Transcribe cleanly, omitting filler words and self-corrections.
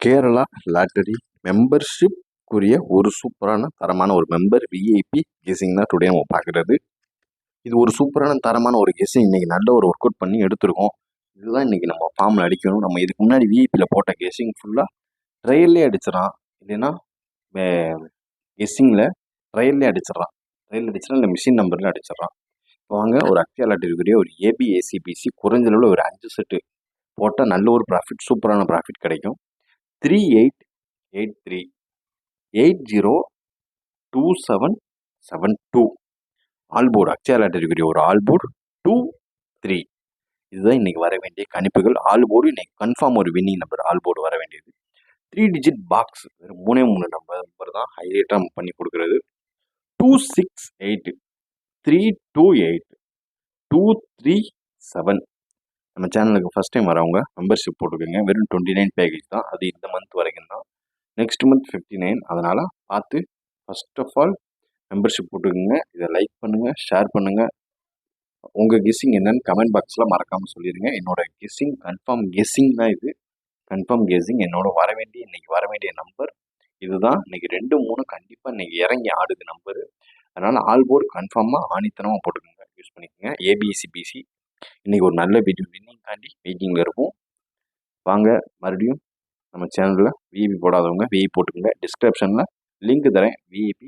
Kerala lottery மெம்பர்ஷிப்க்குரிய ஒரு சூப்பரான தரமான ஒரு மெம்பர் விஐபி கெஸிங் தான் டுடே நம்ம பார்க்குறது. இது ஒரு சூப்பரான தரமான ஒரு கெஸிங். இன்னைக்கு நல்ல ஒரு ஒர்க் அவுட் பண்ணி எடுத்திருக்கோம். இதுதான் இன்னைக்கு நம்ம ஃபார்மில் அடிக்கணும். நம்ம இதுக்கு முன்னாடி விஐபியில் போட்ட கெஸிங் ஃபுல்லாக ட்ரையல்லே அடிச்சிடறான். இல்லைன்னா கெஸ்ஸிங்கில் ட்ரையல்லே அடிச்சிடறான். ட்ரையல் அடிச்சுனா இல்லை மிஷின் நம்பரில் அடிச்சிடறான். இப்போ வாங்க ஒரு அக்ஷயா லாட்டரிக்குரிய ஒரு ஏபிஏசிபிசி குறைஞ்ச அளவில் ஒரு 5 செட்டு போட்டால் நல்ல ஒரு ப்ராஃபிட், சூப்பரான ப்ராஃபிட் கிடைக்கும். 3883 802772 ஆல்போர்டு அக்ஷயா லாட்டரிக்குரிய ஒரு ஆல்போர்டு 23. இதுதான் இன்னைக்கு வர வேண்டிய கணிப்புகள். ஆல்போர்டு இன்னைக்கு கன்ஃபார்ம் ஒரு வின்னிங் நம்பர். ஆல்போர்டு வர வேண்டியது 3 டிஜிட் பாக்ஸ். வெறும் 3 நம்பர் தான் ஹைலைட்டாக பண்ணி கொடுக்குறது. 268 328 237. நம்ம சேனலுக்கு ஃபஸ்ட் டைம் வரவங்க மெம்பர்ஷிப் போட்டுக்கோங்க. வெறும் 29 பேக்கேஜ் தான். அது இந்த மந்த் வரைக்கும் தான். Next month 59. அதனால் பார்த்து ஃபர்ஸ்ட் ஆஃப் ஆல் மெம்பர்ஷிப் போட்டுக்கோங்க. இதை லைக் பண்ணுங்கள், ஷேர் பண்ணுங்கள். உங்கள் கெஸ்ஸிங் என்னன்னு கமெண்ட் பாக்ஸில் மறக்காமல் சொல்லிடுங்க. என்னோட கெஸ்ஸிங் கன்ஃபார்ம் கெஸ்ஸிங் தான் இது. கன்ஃபார்ம் கெஸ்ஸிங் என்னோட இன்னைக்கு வர வேண்டிய நம்பர் இதுதான். இன்னைக்கு 2 3 கண்டிப்பாக இன்னைக்கு இறங்கி ஆடுது நம்பரு. அதனால் ஆல்போர்டு கன்ஃபார்மாக ஆணித்தனமாக போட்டுக்கோங்க, யூஸ் பண்ணிக்கோங்க. ஏபிசிபிசி இன்னைக்கு ஒரு நல்ல வின்னிங் தாண்டி வெயிட்டிங்கில் இருக்கும். வாங்க மறுபடியும் நம்ம சேனலில் விஐபி போடாதவங்க விஐபி போட்டுக்கோங்க. டிஸ்கிரிப்ஷனில் லிங்க் தரேன். விஐபி